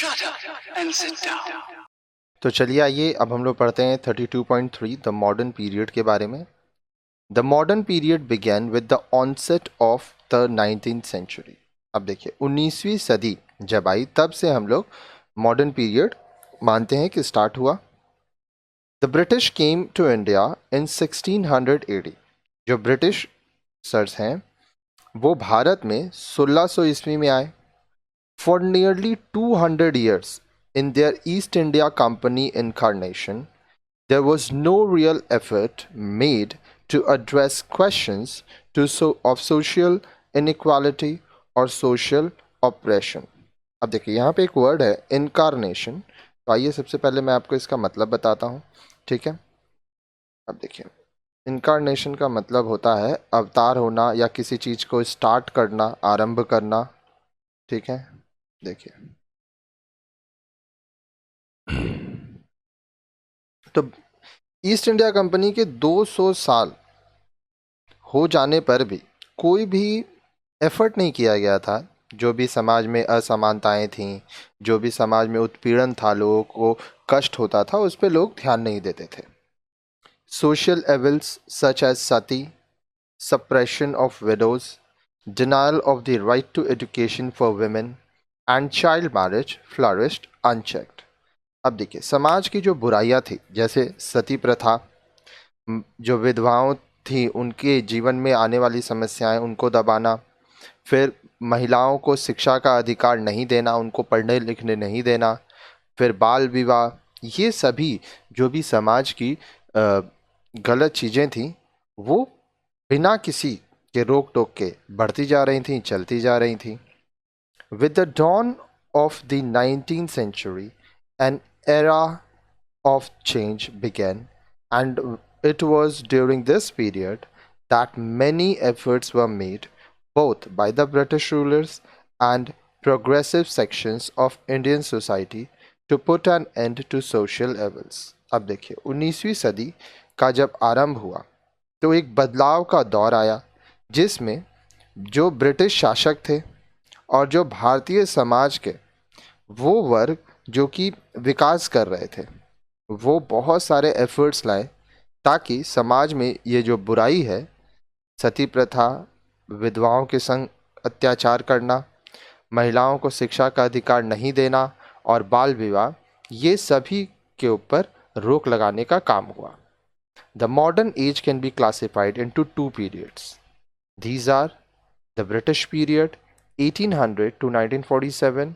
Shut up and sit down. तो चलिए आइए अब हम लोग पढ़ते हैं 32.3 द मॉडर्न पीरियड के बारे में। The modern period began with the onset of the 19th century. अब देखिए 19वीं सदी जब आई तब से हम लोग मॉडर्न पीरियड मानते हैं कि स्टार्ट हुआ। The British came to India in 1600 AD। जो ब्रिटिश सर्स हैं वो भारत में 1600 ईस्वी में आए। For nearly 200 years, in their East India Company incarnation, there was no real effort made to address questions of social inequality or social oppression. अब देखिए यहाँ पे एक वर्ड है इनकारनेशन, तो आइए सबसे पहले मैं आपको इसका मतलब बताता हूँ। ठीक है, अब देखिए इनकारनेशन का मतलब होता है अवतार होना या किसी चीज़ को स्टार्ट करना, आरंभ करना। ठीक है, देखिए तो ईस्ट इंडिया कंपनी के 200 साल हो जाने पर भी कोई भी एफर्ट नहीं किया गया था। जो भी समाज में असमानताएं थीं, जो भी समाज में उत्पीड़न था, लोगों को कष्ट होता था, उस पर लोग ध्यान नहीं देते थे। Social evils such as sati, suppression of widows, denial of the right to education for women, and child marriage flourished unchecked. अब देखिए समाज की जो बुराइयां थी, जैसे सती प्रथा, जो विधवाओं थी उनके जीवन में आने वाली समस्याएं, उनको दबाना, फिर महिलाओं को शिक्षा का अधिकार नहीं देना, उनको पढ़ने लिखने नहीं देना, फिर बाल विवाह, ये सभी जो भी समाज की गलत चीज़ें थी वो बिना किसी के रोक टोक के बढ़ती जा रही थी, चलती जा रही थी। With the dawn of the 19th century, an era of change began, and it was during this period that many efforts were made, both by the British rulers and progressive sections of Indian society, to put an end to social evils. अब देखिए 19वीं सदी का जब आरंभ हुआ तो एक बदलाव का दौर आया जिसमें जो ब्रिटिश शासक थे और जो भारतीय समाज के वो वर्ग जो कि विकास कर रहे थे, वो बहुत सारे एफर्ट्स लाए ताकि समाज में ये जो बुराई है, सती प्रथा, विधवाओं के संग अत्याचार करना, महिलाओं को शिक्षा का अधिकार नहीं देना और बाल विवाह, ये सभी के ऊपर रोक लगाने का काम हुआ। The modern age can be classified into two periods. These are the British period 1800 to 1947,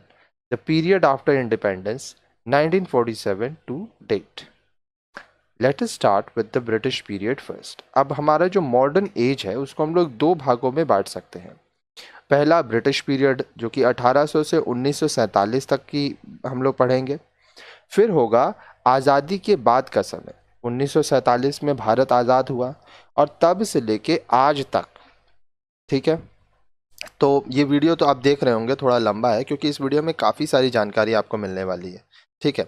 the period after independence 1947 to date. Let us start with the British period first. अब हमारा जो मॉडर्न एज है उसको हम लोग दो भागों में बांट सकते हैं। पहला ब्रिटिश पीरियड जो कि 1800 से 1947 तक की हम लोग पढ़ेंगे। फिर होगा आज़ादी के बाद का समय, 1947 में भारत आज़ाद हुआ और तब से लेके आज तक। ठीक है, तो ये वीडियो तो आप देख रहे होंगे थोड़ा लंबा है क्योंकि इस वीडियो में काफ़ी सारी जानकारी आपको मिलने वाली है। ठीक है,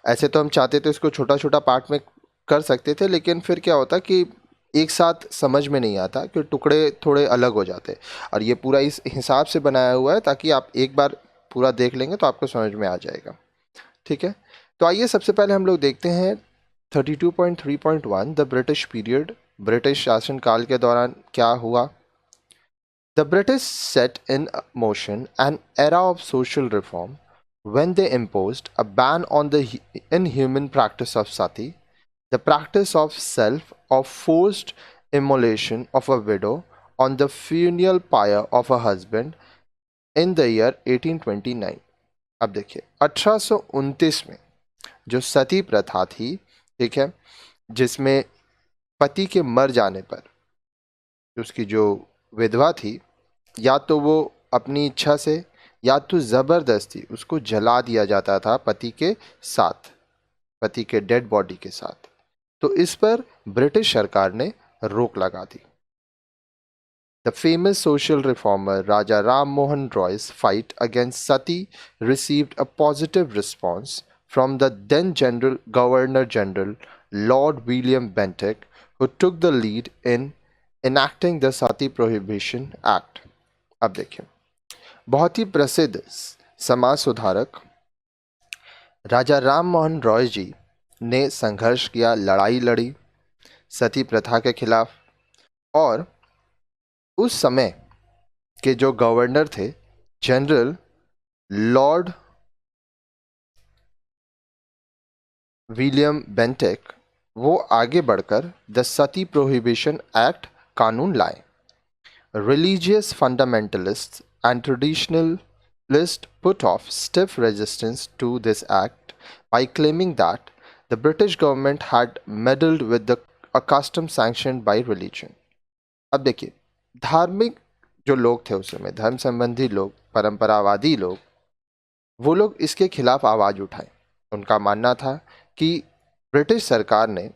ऐसे तो हम चाहते तो इसको छोटा छोटा पार्ट में कर सकते थे, लेकिन फिर क्या होता कि एक साथ समझ में नहीं आता कि टुकड़े थोड़े अलग हो जाते, और ये पूरा इस हिसाब से बनाया हुआ है ताकि आप एक बार पूरा देख लेंगे तो आपको समझ में आ जाएगा। ठीक है, तो आइए सबसे पहले हम लोग देखते हैं 32.3.1 द ब्रिटिश पीरियड। ब्रिटिश शासनकाल के दौरान क्या हुआ। The British set in motion an era of social reform when they imposed a ban on the inhuman practice of sati, the practice of forced immolation of a widow on the funeral pyre of a husband in the year 1829. अब देखिए 1829 में जो सती प्रथा थी, ठीक है, जिसमें पति के मर जाने पर उसकी जो विधवा थी, या तो वो अपनी इच्छा से या तो ज़बरदस्ती उसको जला दिया जाता था पति के साथ, पति के डेड बॉडी के साथ। तो इस पर ब्रिटिश सरकार ने रोक लगा दी। The famous social reformer Raja Ram Mohan Roy's fight against sati received a positive response from the then Governor General Lord William Bentinck, who took the lead in enacting the Sati Prohibition Act. अब देखिए बहुत ही प्रसिद्ध समाज सुधारक राजा राम मोहन रॉय जी ने संघर्ष किया, लड़ाई लड़ी सती प्रथा के खिलाफ। और उस समय के जो गवर्नर थे, जनरल लॉर्ड विलियम बेंटेक, वो आगे बढ़कर द सती प्रोहिबिशन एक्ट कानून लाए। Religious fundamentalists and traditionalists put off stiff resistance to this act by claiming that the British government had meddled with the a custom sanctioned by religion. अब देखिए, धार्मिक जो लोग थे उस समय, धर्म संबंधी लोग, परंपरावादी लोग, वो लोग इसके खिलाफ आवाज उठाए। उनका मानना था कि ब्रिटिश सरकार ने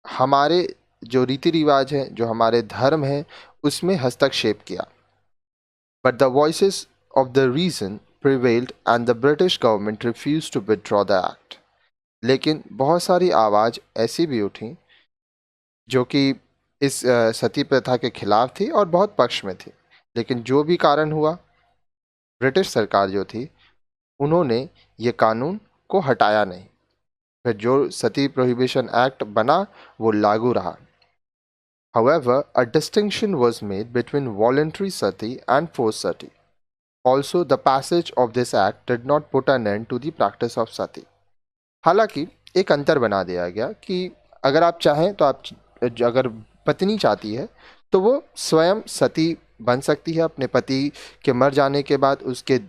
हमारे जो रीति रिवाज हैं, जो हमारे धर्म हैं, उसमें हस्तक्षेप किया। But the voices of the reason prevailed and the British government refuse to withdraw the act. लेकिन बहुत सारी आवाज़ ऐसी भी उठी जो कि इस सती प्रथा के खिलाफ थी और बहुत पक्ष में थी। लेकिन जो भी कारण हुआ, ब्रिटिश सरकार जो थी, उन्होंने ये कानून को हटाया नहीं। फिर जो सती प्रोहिबिशन एक्ट बना वो लागू रहा। However, a distinction was made between voluntary sati and forced sati. Also, the passage of this act did not put an end to the practice of sati. हालांकि एक अंतर बना दिया गया कि अगर आप चाहें तो अगर पत्नी चाहती है तो वो स्वयं सती बन सकती है, अपने पति के मर जाने के बाद उसके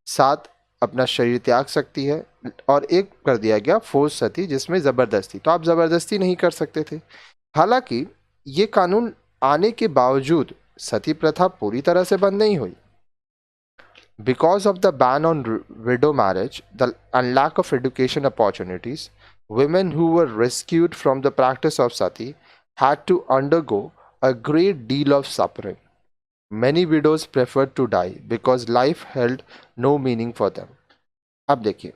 साथ अपना शरीर त्याग सकती है। और एक कर दिया गया फोर्स सती, जिसमें ज़बरदस्ती, तो आप ज़बरदस्ती नहीं कर सकते थे। हालांकि ये कानून आने के बावजूद सती प्रथा पूरी तरह से बंद नहीं हुई। Because of the ban on widow marriage and lack of education opportunities, women who were rescued from the practice of sati had to undergo a great deal of suffering. Many widows preferred to die because life held no meaning for them. अब देखिए,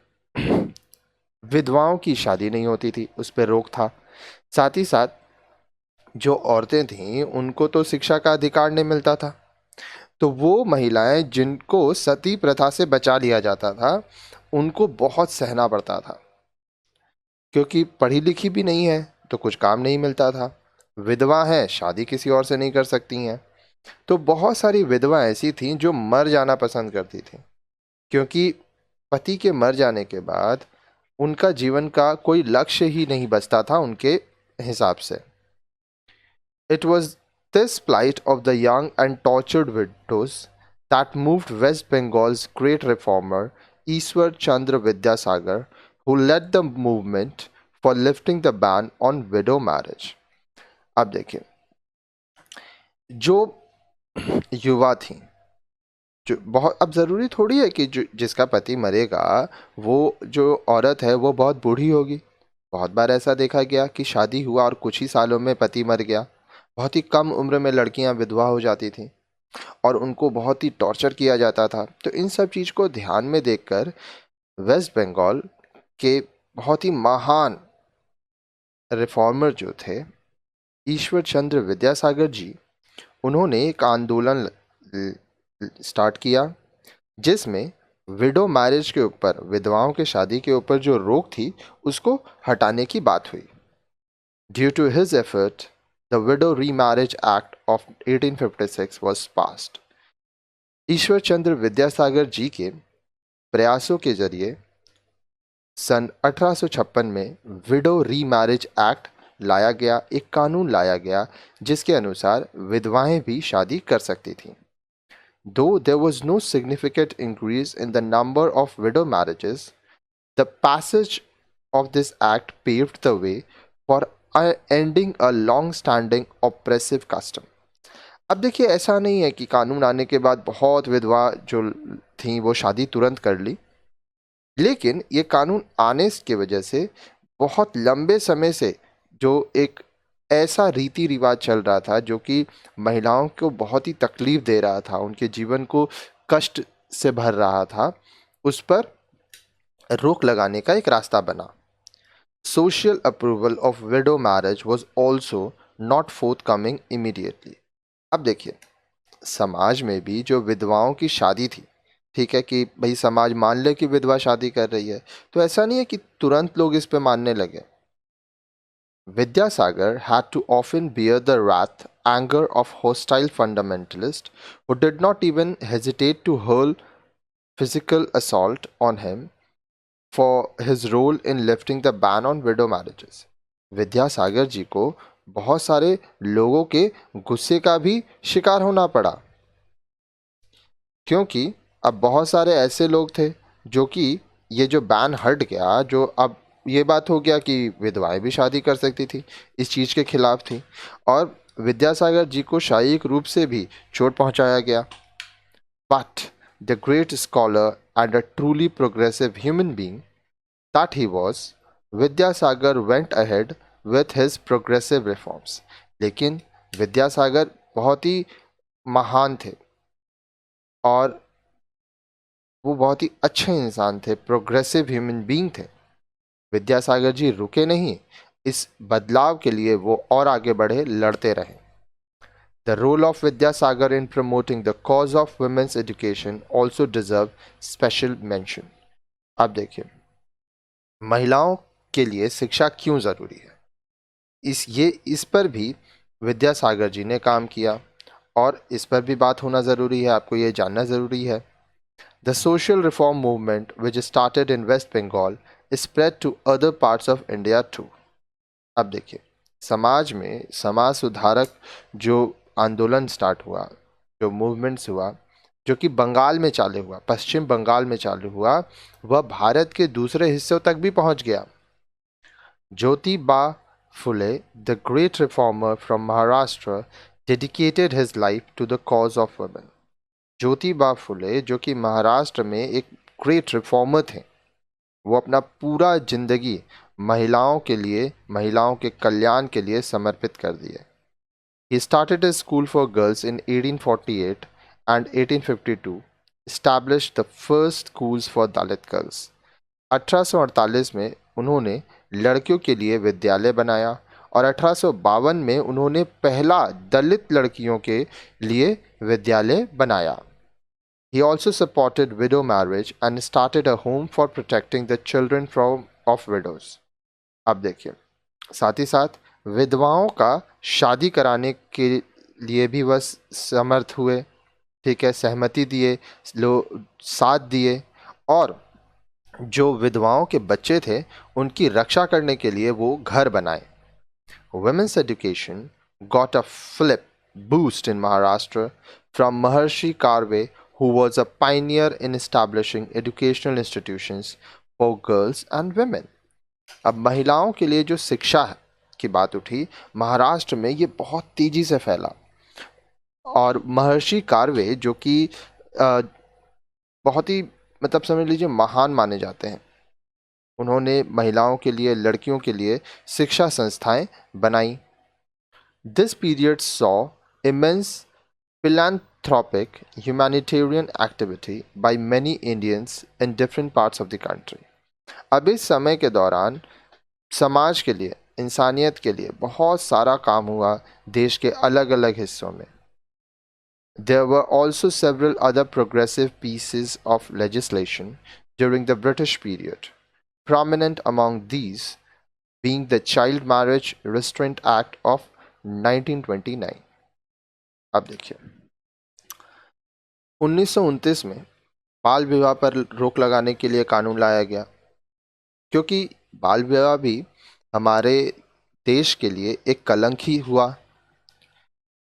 विधवाओं की शादी नहीं होती थी, उस पर रोक था। साथ ही साथ जो औरतें थीं उनको तो शिक्षा का अधिकार नहीं मिलता था। तो वो महिलाएं जिनको सती प्रथा से बचा लिया जाता था, उनको बहुत सहना पड़ता था, क्योंकि पढ़ी लिखी भी नहीं है तो कुछ काम नहीं मिलता था। विधवा हैं, शादी किसी और से नहीं कर सकती हैं। तो बहुत सारी विधवा ऐसी थीं जो मर जाना पसंद करती थीं, क्योंकि पति के मर जाने के बाद उनका जीवन का कोई लक्ष्य ही नहीं बचता था उनके हिसाब से। It was this plight of the young and tortured widows that moved West Bengal's great reformer Ishwar Chandra Vidyasagar, who led the movement for lifting the ban on widow marriage. अब देखिए, जो युवा थी, जो बहुत, अब ज़रूरी थोड़ी है कि जिसका पति मरेगा वो जो औरत है वो बहुत बूढ़ी होगी। बहुत बार ऐसा देखा गया कि शादी हुआ और कुछ ही सालों में पति मर गया। बहुत ही कम उम्र में लड़कियां विधवा हो जाती थीं और उनको बहुत ही टॉर्चर किया जाता था। तो इन सब चीज़ को ध्यान में देखकर वेस्ट बंगाल के बहुत ही महान रिफॉर्मर जो थे ईश्वर चंद्र विद्यासागर जी, उन्होंने एक आंदोलन स्टार्ट किया जिसमें विडो मैरिज के ऊपर, विधवाओं के शादी के ऊपर जो रोक थी उसको हटाने की बात हुई। Due to his effort The Widow Remarriage Act of 1856 was passed. ईश्वर चंद्र विद्यासागर जी के प्रयासों के जरिए सन 1856 में विडो रीमैरिज एक्ट लाया गया, एक कानून लाया गया जिसके अनुसार विधवाएं भी शादी कर सकती थीं। Though there was no significant increase in the number of widow marriages, the passage of this act paved the way for ending a long standing oppressive custom. अब देखिए, ऐसा नहीं है कि कानून आने के बाद बहुत विधवा जो थी वो शादी तुरंत कर ली, लेकिन ये कानून आने की वजह से बहुत लंबे समय से जो एक ऐसा रीति रिवाज चल रहा था जो कि महिलाओं को बहुत ही तकलीफ दे रहा था, उनके जीवन को कष्ट से भर रहा था, उस पर रोक लगाने का एक रास्ता बना। Social approval of widow marriage was also not forthcoming immediately. अब देखिए, समाज में भी जो विधवाओं की शादी थी ठीक है, कि भाई समाज मान ले कि विधवा शादी कर रही है, तो ऐसा नहीं है कि तुरंत लोग इस पे मानने लगे। Vidyasagar had to often bear the wrath, anger of hostile fundamentalists who did not even hesitate to hurl physical assault on him for his role in lifting the ban on widow marriages. Vidyasagar ji को बहुत सारे लोगों के गुस्से का भी शिकार होना पड़ा, क्योंकि अब बहुत सारे ऐसे लोग थे जो कि ये जो बैन हट गया, जो अब ये बात हो गया कि विधवाएं भी शादी कर सकती थी, इस चीज़ के खिलाफ थी, और विद्यासागर जी को शारीरिक रूप से भी चोट पहुंचाया गया। But the great scholar and a truly progressive human being that he was, Vidyasagar went ahead with his progressive reforms. लेकिन विद्यासागर बहुत ही महान थे और वो बहुत ही अच्छे इंसान थे, प्रोग्रेसिव ह्यूमन बीइंग थे। विद्यासागर जी रुके नहीं, इस बदलाव के लिए वो और आगे बढ़े, लड़ते रहे। The role of Vidyasagar in promoting the cause of women's education also deserve special mention. अब देखिए, महिलाओं के लिए शिक्षा क्यों ज़रूरी है, इस पर भी विद्यासागर जी ने काम किया, और इस पर भी बात होना ज़रूरी है, आपको ये जानना ज़रूरी है। The social reform movement which started in West Bengal spread to other parts of India too. अब देखिए, समाज में समाज सुधारक जो आंदोलन स्टार्ट हुआ, जो मूवमेंट्स हुआ, जो कि बंगाल में चालू हुआ, पश्चिम बंगाल में चालू हुआ, वह भारत के दूसरे हिस्सों तक भी पहुंच गया। Jyotiba Phule, the great reformer from Maharashtra, dedicated his life to the cause of women. Jyotiba Phule, जो कि महाराष्ट्र में एक ग्रेट रिफॉर्मर थे, वो अपना पूरा जिंदगी महिलाओं के लिए, महिलाओं के कल्याण के लिए समर्पित कर दिए। He started a school for girls in 1848 and 1852, established the first schools for Dalit girls. 1848 में उन्होंने लड़कियों के लिए विद्यालय बनाया और 1852 में उन्होंने पहला दलित लड़कियों के लिए विद्यालय बनाया। He also supported widow marriage and started a home for protecting the children of widows. अब देखिए, साथ ही साथ विधवाओं का शादी कराने के लिए भी वह समर्थ हुए, ठीक है, सहमति दिए, साथ दिए, और जो विधवाओं के बच्चे थे उनकी रक्षा करने के लिए वो घर बनाए। Women's education got a flip boost in Maharashtra from Maharshi Karve, who was a pioneer in establishing educational institutions for girls and women. अब महिलाओं के लिए जो शिक्षा की बात उठी, महाराष्ट्र में ये बहुत तेजी से फैला, और महर्षि कार्वे, जो कि बहुत ही मतलब समझ लीजिए महान माने जाते हैं, उन्होंने महिलाओं के लिए, लड़कियों के लिए शिक्षा संस्थाएं बनाई। This period saw immense philanthropic humanitarian activity by many Indians in different parts of the country. अब इस समय के दौरान समाज के लिए, इंसानियत के लिए बहुत सारा काम हुआ देश के अलग अलग हिस्सों में। There were also several other progressive pieces of legislation during the British period, prominent among these being the Child Marriage Restraint Act of 1929. अब देखिए, 1929 में बाल विवाह पर रोक लगाने के लिए कानून लाया गया, क्योंकि बाल विवाह भी हमारे देश के लिए एक कलंक ही हुआ।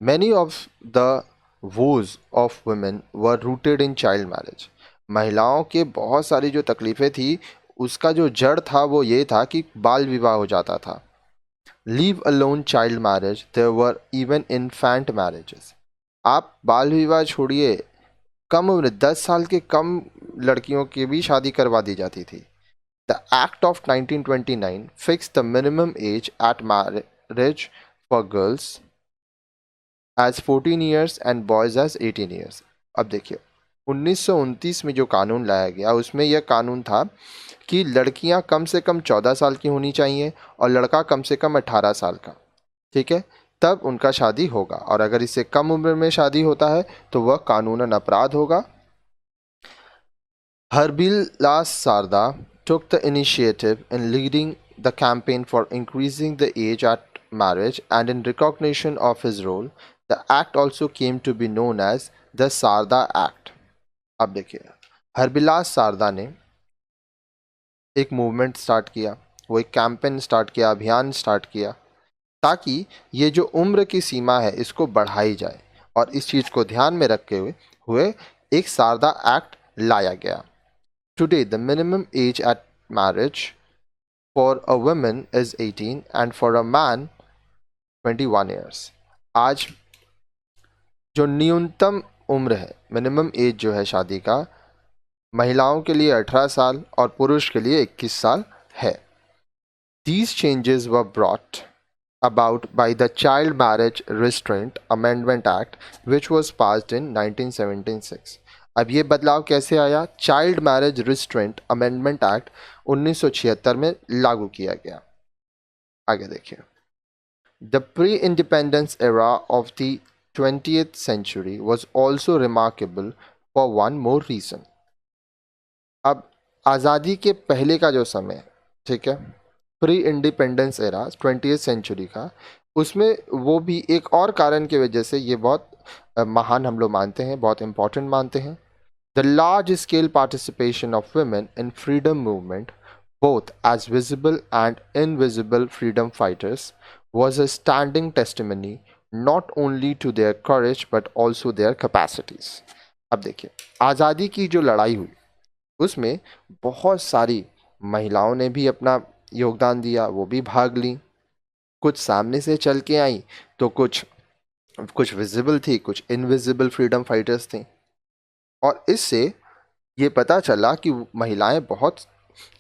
Many of the woes of women were rooted in child marriage. महिलाओं के बहुत सारी जो तकलीफ़ें थी, उसका जो जड़ था वो ये था कि बाल विवाह हो जाता था। Leave alone child marriage, there were even infant marriages. आप बाल विवाह छोड़िए, कम उम्र 10 साल के कम लड़कियों की भी शादी करवा दी जाती थी। The Act of 1929 fixed the minimum age at marriage for girls as 14 years and boys as 18 years. अब देखिए, 1929 में जो कानून लाया गया, उसमें यह कानून था कि लड़कियां कम से कम 14 साल की होनी चाहिए और लड़का कम से कम 18 साल का, ठीक है, तब उनका शादी होगा, और अगर इससे कम उम्र में शादी होता है तो वह कानूनन अपराध होगा। Harbilas Sarda took the initiative in leading the campaign for increasing the age at marriage, and in recognition of his role, the act also came to be known as the Sarda Act. अब देखिए, हरबिलास सारदा ने एक movement start किया, वो एक campaign start किया, अभियान start किया, ताकि ये जो उम्र की सीमा है इसको बढ़ाई जाए, और इस चीज़ को ध्यान में रखते हुए एक सारदा एक्ट लाया गया. Today the minimum age at marriage for a woman is 18 and for a man 21 years. आज जो न्यूनतम उम्र है, मिनिमम एज जो है शादी का, महिलाओं के लिए 18 साल और पुरुष के लिए 21 साल है. These changes were brought about by the Child Marriage Restraint Amendment Act, which was passed in 1976. अब ये बदलाव कैसे आया? Child marriage restraint amendment act 1976 में लागू किया गया. आगे देखिए. The pre-independence era of the 20th century was also remarkable for one more reason. अब आज़ादी के पहले का जो समय है, ठीक है, pre independence era 20th century का, उसमें वो भी एक और कारण की वजह से ये बहुत महान हम लोग मानते हैं, बहुत इंपॉर्टेंट मानते हैं. The large scale participation of women in freedom movement, both as visible and invisible freedom fighters, was a standing testimony not only to their courage but also their capacities. अब देखिए, आज़ादी की जो लड़ाई हुई उसमें बहुत सारी महिलाओं ने भी अपना योगदान दिया, वो भी भाग ली. कुछ सामने से चल के आई तो कुछ विजिबल थी, कुछ इनविजिबल फ्रीडम फाइटर्स थी. और इससे ये पता चला कि महिलाएं बहुत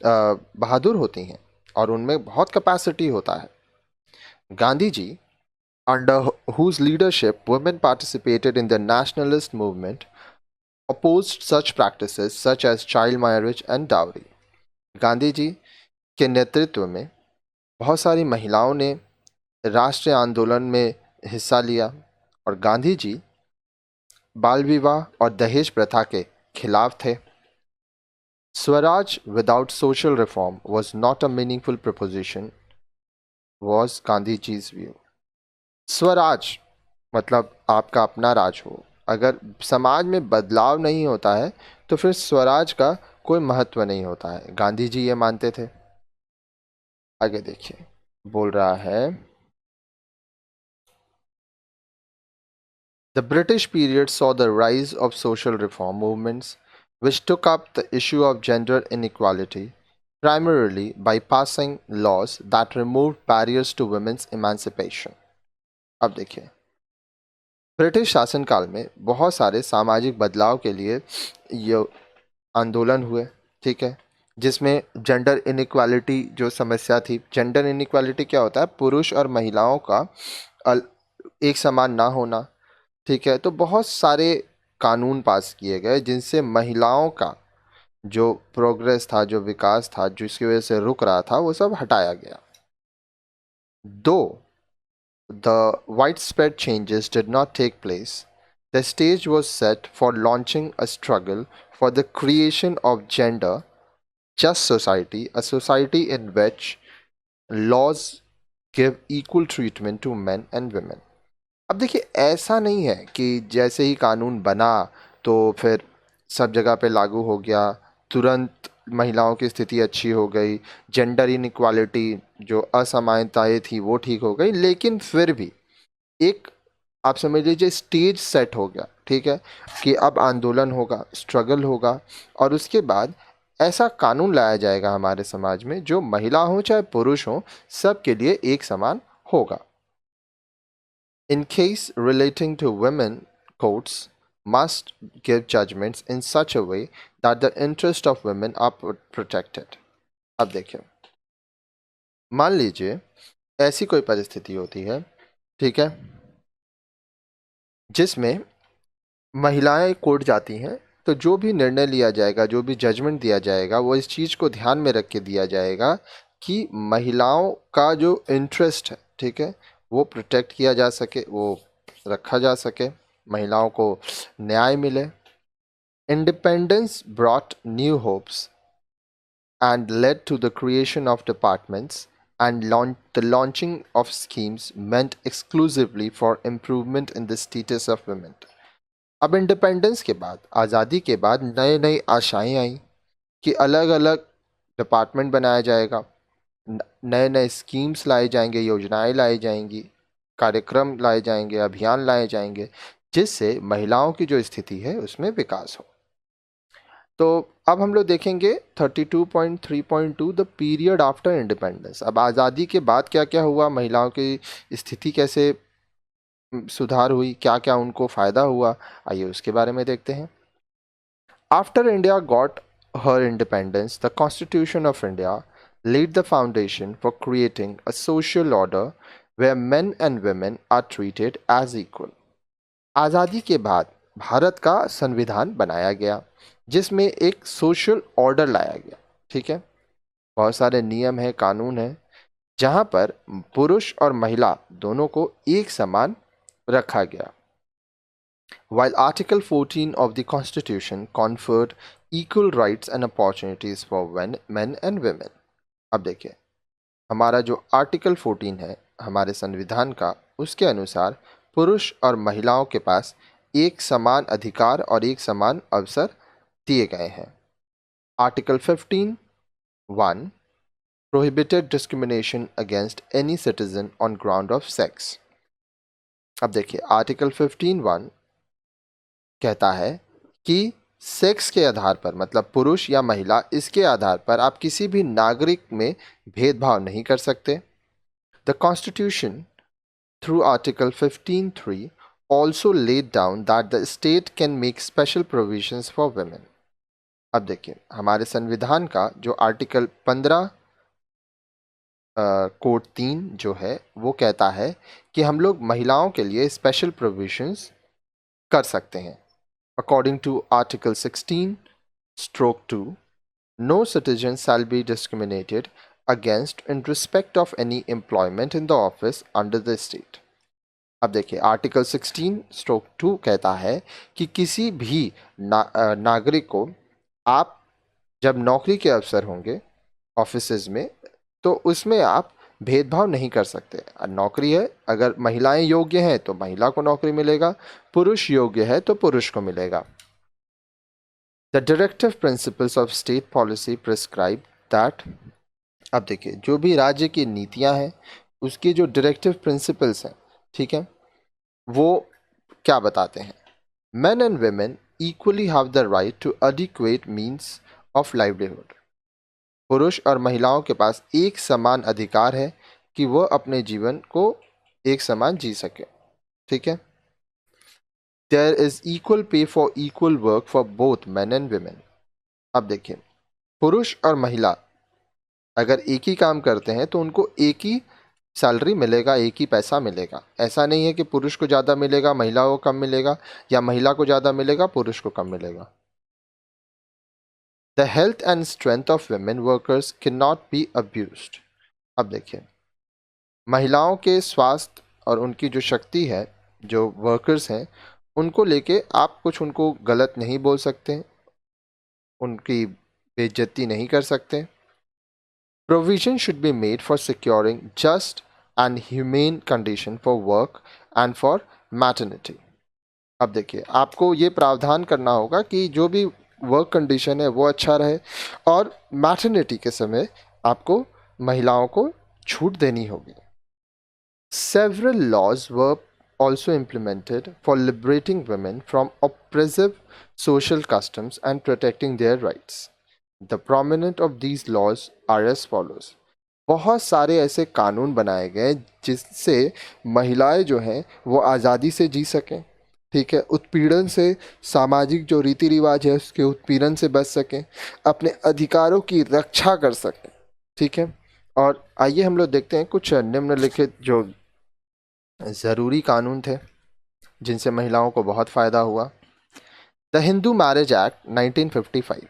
बहादुर होती हैं और उनमें बहुत कैपेसिटी होता है. Gandhi ji, under whose leadership women participated in the nationalist movement, opposed such practices such as child marriage and dowry. Gandhi ji के नेतृत्व में बहुत सारी महिलाओं ने राष्ट्रीय आंदोलन में हिस्सा लिया, और गांधी जी बाल विवाह और दहेज प्रथा के खिलाफ थे. Swaraj without social reform was not a meaningful proposition, was Gandhi ji's view. Swaraj मतलब आपका अपना राज हो. अगर समाज में बदलाव नहीं होता है तो फिर स्वराज का कोई महत्व नहीं होता है. गांधी जी ये मानते थे. आगे देखिए, बोल रहा है, The British period saw the rise of social reform movements, which took up the issue of gender inequality, primarily by passing laws that removed barriers to women's emancipation. अब देखिए, ब्रिटिश शासनकाल में बहुत सारे सामाजिक बदलाव के लिए ये आंदोलन हुए, ठीक है, जिसमें जेंडर इनइक्वालिटी जो समस्या थी. जेंडर इनइक्वालिटी क्या होता है? पुरुष और महिलाओं का एक समान ना होना, ठीक है. तो बहुत सारे कानून पास किए गए जिनसे महिलाओं का जो प्रोग्रेस था, जो विकास था, जिसकी वजह से रुक रहा था, वो सब हटाया गया. दो the widespread changes did not take place, the stage was set for launching a struggle for the creation of gender just society, a society in which laws give equal treatment to men and women. अब देखिए, ऐसा नहीं है कि जैसे ही कानून बना तो फिर सब जगह पे लागू हो गया, तुरंत महिलाओं की स्थिति अच्छी हो गई, जेंडर इनइक्वालिटी जो असमानताएं थी वो ठीक हो गई. लेकिन फिर भी एक, आप समझ लीजिए, स्टेज सेट हो गया, ठीक है, कि अब आंदोलन होगा, स्ट्रगल होगा, और उसके बाद ऐसा कानून लाया जाएगा हमारे समाज में जो महिला हो चाहे पुरुष हो, सबके लिए एक समान होगा. In case relating to women, courts must give judgments in such a way that the interest of women are protected. अब देखिए, मान लीजिए ऐसी कोई परिस्थिति होती है, ठीक है, जिसमें महिलाएं कोर्ट जाती हैं, तो जो भी निर्णय लिया जाएगा, जो भी जजमेंट दिया जाएगा, वो इस चीज़ को ध्यान में रख के दिया जाएगा कि महिलाओं का जो इंटरेस्ट है, ठीक है, वो प्रोटेक्ट किया जा सके, वो रखा जा सके, महिलाओं को न्याय मिले. Independence brought new hopes and led to the creation of departments and the launching of schemes meant exclusively for improvement in the status of women. अब इंडिपेंडेंस के बाद, आज़ादी के बाद नए नई आशाएं आई कि अलग अलग डिपार्टमेंट बनाया जाएगा, नए नए स्कीम्स लाए जाएंगे, योजनाएं लाई जाएंगी, कार्यक्रम लाए जाएंगे, अभियान लाए जाएंगे, जिससे महिलाओं की जो स्थिति है उसमें विकास हो। तो अब हम लोग देखेंगे 32.3.2 द पीरियड आफ्टर इंडिपेंडेंस। अब आज़ादी के बाद क्या क्या हुआ, महिलाओं की स्थिति कैसे सुधार हुई, क्या क्या उनको फ़ायदा हुआ, आइए उसके बारे में देखते हैं। After India got her independence, the constitution of India laid the foundation for creating a social order where men and women are treated as equal. आज़ादी के बाद भारत का संविधान बनाया गया जिसमें एक सोशल ऑर्डर लाया गया, ठीक है, बहुत सारे नियम है, कानून है, जहां पर पुरुष और महिला दोनों को एक समान रखा गया. While Article 14 of the Constitution conferred equal rights and opportunities for men and women. अब देखिए, हमारा जो आर्टिकल 14 है हमारे संविधान का, उसके अनुसार पुरुष और महिलाओं के पास एक समान अधिकार और एक समान अवसर दिए गए हैं. Article 15(1) prohibited discrimination against any citizen on ground of sex. अब देखिए, आर्टिकल 15(1) कहता है कि सेक्स के आधार पर, मतलब पुरुष या महिला, इसके आधार पर आप किसी भी नागरिक में भेदभाव नहीं कर सकते. The constitution through article 15(3) also laid down that the state can make special provisions for women. अब देखिए, हमारे संविधान का जो आर्टिकल 15 कोड 3 जो है वो कहता है कि हम लोग महिलाओं के लिए स्पेशल प्रोविजंस कर सकते हैं. According to article 16(2), no citizen shall be discriminated against in respect of any employment in the office under the state. अब देखिए, आर्टिकल 16(2) कहता है कि किसी भी नागरिक को आप जब नौकरी के अवसर होंगे ऑफिसेज में, तो उसमें आप भेदभाव नहीं कर सकते. नौकरी है, अगर महिलाएं योग्य हैं तो महिला को नौकरी मिलेगा, पुरुष योग्य है तो पुरुष को मिलेगा. The directive principles of state policy prescribe that. अब देखिए, जो भी राज्य की नीतियां हैं उसकी जो डायरेक्टिव प्रिंसिपल्स हैं, ठीक है, वो क्या बताते हैं. Men and women equally have the right to adequate means of livelihood. पुरुष और महिलाओं के पास एक समान अधिकार है कि वह अपने जीवन को एक समान जी सके, ठीक है. There is equal pay for equal work for both men and women. अब देखिए, पुरुष और महिला अगर एक ही काम करते हैं तो उनको एक ही सैलरी मिलेगा, एक ही पैसा मिलेगा. ऐसा नहीं है कि पुरुष को ज़्यादा मिलेगा महिला को कम मिलेगा, या महिला को ज़्यादा मिलेगा पुरुष को कम मिलेगा. The health and strength of women workers cannot be abused. अब देखिए, महिलाओं के स्वास्थ्य और उनकी जो शक्ति है, जो वर्कर्स हैं, उनको लेके आप कुछ उनको गलत नहीं बोल सकते, उनकी बेइज्जती नहीं कर सकते. Provision should be made for securing just and humane condition for work and for maternity. अब देखिए, आपको ये प्रावधान करना होगा कि जो भी वर्क कंडीशन है वो अच्छा रहे, और मैटरनिटी के समय आपको महिलाओं को छूट देनी होगी. Several laws were also implemented for liberating women from oppressive social customs and protecting their rights. The prominent of these laws are as follows. बहुत सारे ऐसे कानून बनाए गए जिससे महिलाएं जो हैं वो आज़ादी से जी सकें, ठीक है, उत्पीड़न से, सामाजिक जो रीति रिवाज है उसके उत्पीड़न से बच सकें, अपने अधिकारों की रक्षा कर सकें, ठीक है. और आइए हम लोग देखते हैं कुछ निम्नलिखित जो ज़रूरी कानून थे जिनसे महिलाओं को बहुत फ़ायदा हुआ. The Hindu marriage act 1955.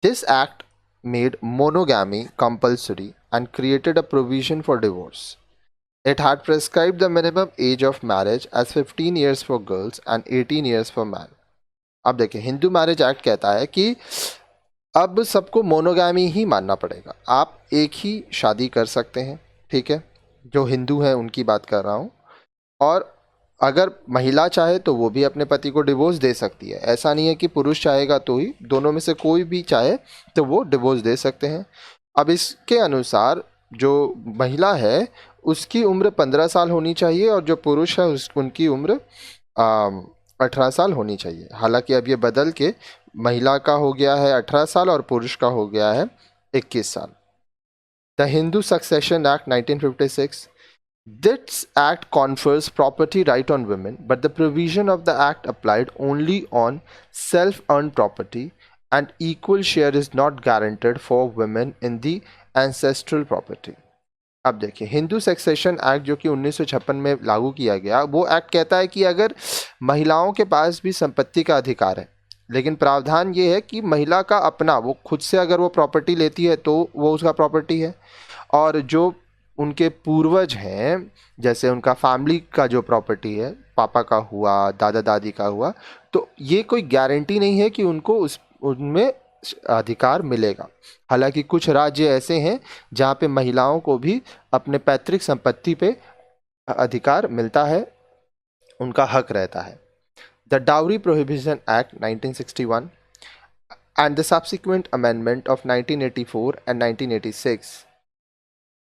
This act made monogamy compulsory and created a provision for divorce. It had prescribed the minimum age of marriage as 15 years for girls and 18 years for men. अब देखिए, हिंदू मैरिज एक्ट कहता है कि अब सबको monogamy ही मानना पड़ेगा, आप एक ही शादी कर सकते हैं, ठीक है, जो हिंदू हैं उनकी बात कर रहा हूँ। और अगर महिला चाहे तो वो भी अपने पति को डिवोर्स दे सकती है, ऐसा नहीं है कि पुरुष चाहेगा तो ही, दोनों में से कोई भी चाहे तो वो डिवोर्स दे सकते हैं। अब इसके अनुसार जो महिला है उसकी उम्र 15 साल होनी चाहिए और जो पुरुष है उनकी उम्र 18 साल होनी चाहिए। हालांकि अब ये बदल के महिला का हो गया है 18 साल और पुरुष का हो गया है 21 साल। The Hindu succession act 1956, this act confers property right on women, but the provision of the act applied only on self-earned property, and equal share is not guaranteed for women in the ancestral property. अब देखिए, Hindu succession act जो कि 1956 में लागू किया गया, वो act कहता है कि अगर महिलाओं के पास भी संपत्ति का अधिकार है, लेकिन प्रावधान ये है कि महिला का अपना, वो खुद से अगर वो प्रॉपर्टी लेती है तो वो उसका प्रॉपर्टी है, और जो उनके पूर्वज हैं, जैसे उनका फैमिली का जो प्रॉपर्टी है, पापा का हुआ, दादा दादी का हुआ, तो ये कोई गारंटी नहीं है कि उनको उनमें अधिकार मिलेगा। हालांकि कुछ राज्य ऐसे हैं जहाँ पे महिलाओं को भी अपने पैतृक संपत्ति पे अधिकार मिलता है, उनका हक रहता है। The dowry prohibition act 1961 and the subsequent amendment of 1984 and 1986,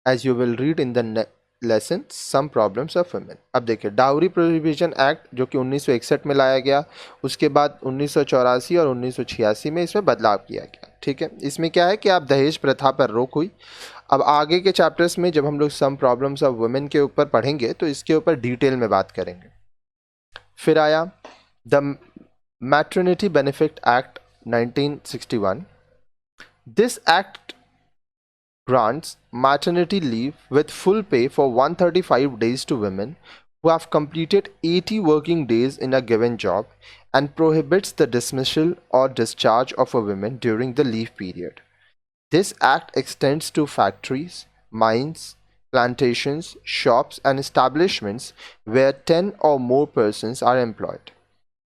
as you will read in the lesson some problems of women. अब देखिए, डाउरी प्रोहिबिशन एक्ट जो कि 1961 में लाया गया, उसके बाद 1984 और 1986 में इसमें बदलाव किया गया, ठीक है। इसमें क्या है कि आप दहेज प्रथा पर रोक हुई। अब आगे के चैप्टर्स में जब हम लोग सम प्रॉब्लम्स ऑफ वुमेन के ऊपर पढ़ेंगे तो इसके ऊपर डिटेल में बात करेंगे। फिर आया the maternity benefit act 1961. This act grants maternity leave with full pay for 135 days to women who have completed 80 working days in a given job, and prohibits the dismissal or discharge of a woman during the leave period. This act extends to factories, mines, plantations, shops and establishments where 10 or more persons are employed.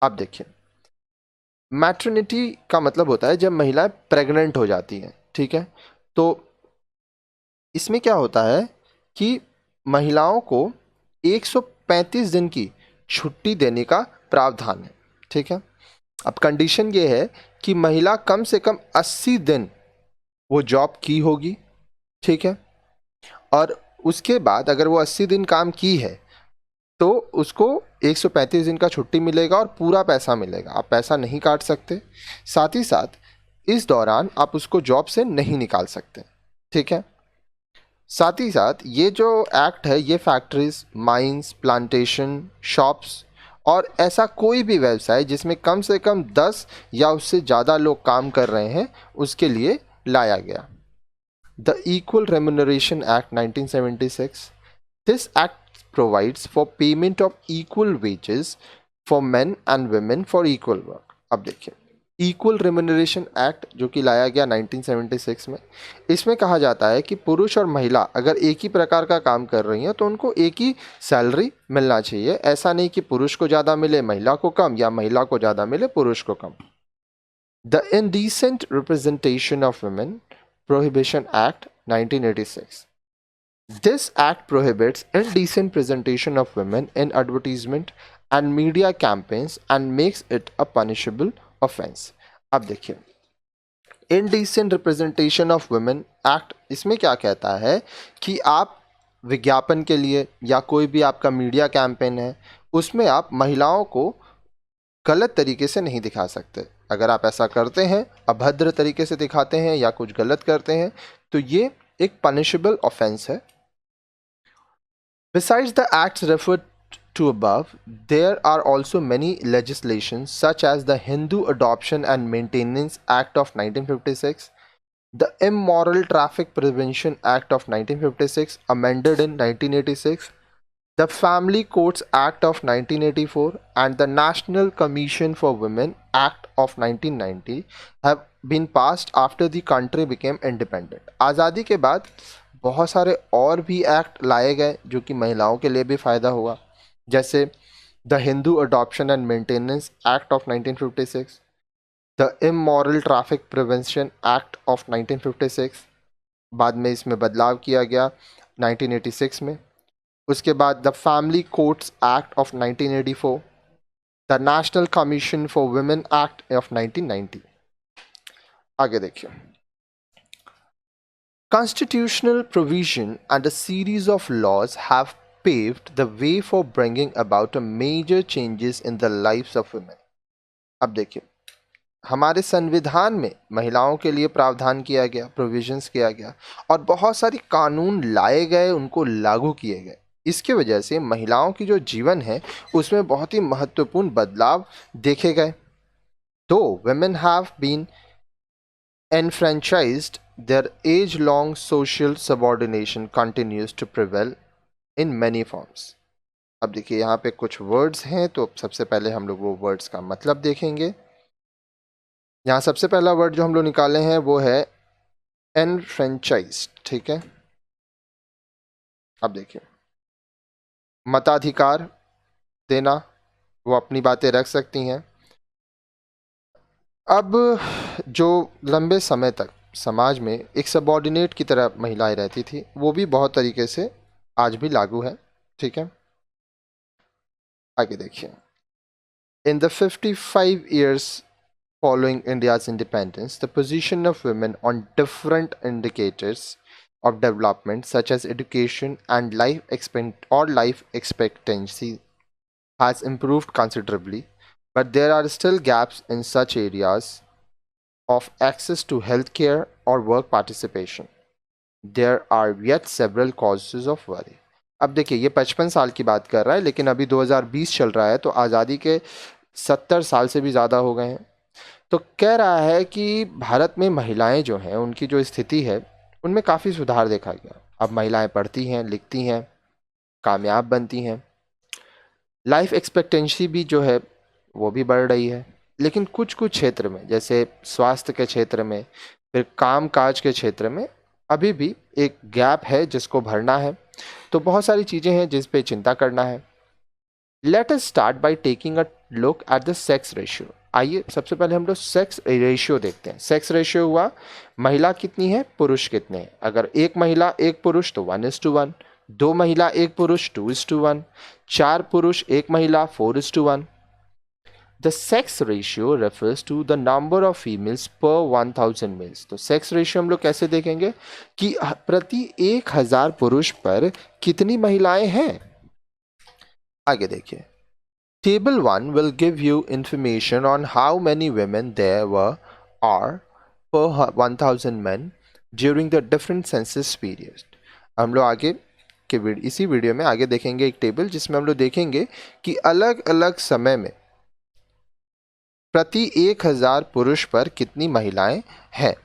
अब देखिए, maternity का मतलब होता है जब महिलाएं pregnant हो जाती हैं, ठीक है। तो इसमें क्या होता है कि महिलाओं को 135 दिन की छुट्टी देने का प्रावधान है, ठीक है। अब कंडीशन ये है कि महिला कम से कम 80 दिन वो जॉब की होगी, ठीक है, और उसके बाद अगर वो 80 दिन काम की है तो उसको 135 दिन का छुट्टी मिलेगा और पूरा पैसा मिलेगा, आप पैसा नहीं काट सकते। साथ ही साथ इस दौरान आप उसको जॉब से नहीं निकाल सकते, ठीक है। साथ ही साथ ये जो एक्ट है ये फैक्ट्रीज, माइंस, प्लांटेशन, शॉप्स और ऐसा कोई भी व्यवसाय जिसमें कम से कम 10 या उससे ज़्यादा लोग काम कर रहे हैं उसके लिए लाया गया। The equal remuneration act 1976. This act provides for payment of equal wages for men and women for equal work. अब देखिए, इक्वल रेम्यूनरेशन एक्ट जो कि लाया गया 1976 में, इसमें कहा जाता है कि पुरुष और महिला अगर एक ही प्रकार का काम कर रही हैं तो उनको एक ही सैलरी मिलना चाहिए। ऐसा नहीं कि पुरुष को ज़्यादा मिले महिला को कम, या महिला को ज़्यादा मिले पुरुष को कम। The indecent representation of women prohibition act 1986. This act prohibits indecent presentation of women in advertisement and media campaigns and makes it a punishable offense. अब देखिए, indecent representation of women act इसमें क्या कहता है कि आप विज्ञापन के लिए या कोई भी आपका मीडिया कैंपेन है उसमें आप महिलाओं को गलत तरीके से नहीं दिखा सकते। अगर आप ऐसा करते हैं, अभद्र तरीके से दिखाते हैं या कुछ गलत करते हैं, तो ये एक पनिशेबल ऑफेंस है। Besides the acts referred to above, there are also many legislations such as the Hindu Adoption and Maintenance Act of 1956, the Immoral Traffic Prevention Act of 1956 amended in 1986, the Family Courts Act of 1984 and the National Commission for Women Act of 1990 have been passed after the country became independent. आज़ादी के बाद बहुत सारे और भी act लाए गए जो कि महिलाओं के लिए भी फ़ायदा हुआ, जैसे the Hindu adoption and maintenance act of 1956, the immoral traffic prevention act of 1956, बाद में इसमें बदलाव किया गया 1986 में। उसके बाद the family courts act of 1984, the national commission for women act of 1990। आगे देखिए, constitutional provision and a series of laws have paved the way for bringing about a major changes in the lives of women। अब देखिए, हमारे संविधान में महिलाओं के लिए प्रावधान किया गया, प्रोविजंस किया गया और बहुत सारी कानून लाए गए, उनको लागू किए गए। इसके वजह से महिलाओं की जो जीवन है उसमें बहुत ही महत्वपूर्ण बदलाव देखे गए। तो women have been enfranchised, their age-long social subordination continues to prevail in many forms। अब देखिए, यहाँ पे कुछ वर्ड्स हैं, तो सबसे पहले हम लोग वो वर्ड्स का मतलब देखेंगे। यहाँ सबसे पहला वर्ड जो हम लोग निकाले हैं वो है एनफ्रेंचाइज्ड, ठीक है। अब देखिए, मताधिकार देना, वो अपनी बातें रख सकती हैं। अब जो लंबे समय तक समाज में एक सबॉर्डिनेट की तरह महिलाएं रहती थी, वो भी बहुत तरीके से आज भी लागू है, ठीक है। आगे देखिए, in the 55 years following India's independence, the position of women on different indicators of development such as education and life expectancy has improved considerably, but there are still gaps in such areas of access to healthcare or work participation. There are yet several causes of worry। अब देखिए, ये 55 साल की बात कर रहा है, लेकिन अभी 2020 चल रहा है, तो आज़ादी के 70 साल से भी ज़्यादा हो गए हैं। तो कह रहा है कि भारत में महिलाएं जो हैं, उनकी जो स्थिति है उनमें काफ़ी सुधार देखा गया। अब महिलाएं पढ़ती हैं, लिखती हैं, कामयाब बनती हैं, लाइफ एक्सपेक्टेंसी भी जो है वो भी बढ़ रही है। लेकिन कुछ कुछ क्षेत्र में, जैसे स्वास्थ्य के क्षेत्र में, फिर काम काज के क्षेत्र में अभी भी एक गैप है जिसको भरना है। तो बहुत सारी चीज़ें हैं जिस पे चिंता करना है। Let us start by taking a look at the sex ratio. आइए सबसे पहले हम लोग सेक्स रेशियो देखते हैं। सेक्स रेशियो हुआ महिला कितनी है, पुरुष कितने हैं। अगर एक महिला एक पुरुष तो 1:1, 2 महिला एक पुरुष 2:1, 4 पुरुष एक महिला 4:1। The sex ratio refers to the number of females per 1000 males। तो सेक्स रेशियो हम लोग कैसे देखेंगे कि प्रति 1000 पुरुष पर कितनी महिलाएं हैं। आगे देखिए, Table 1 will give you information on how many women there are per 1000 men during the different census periods। हम लोग आगे के इसी वीडियो में आगे देखेंगे एक टेबल जिसमें हम लोग देखेंगे कि अलग अलग समय में प्रति 1000 पुरुष पर कितनी महिलाएं हैं।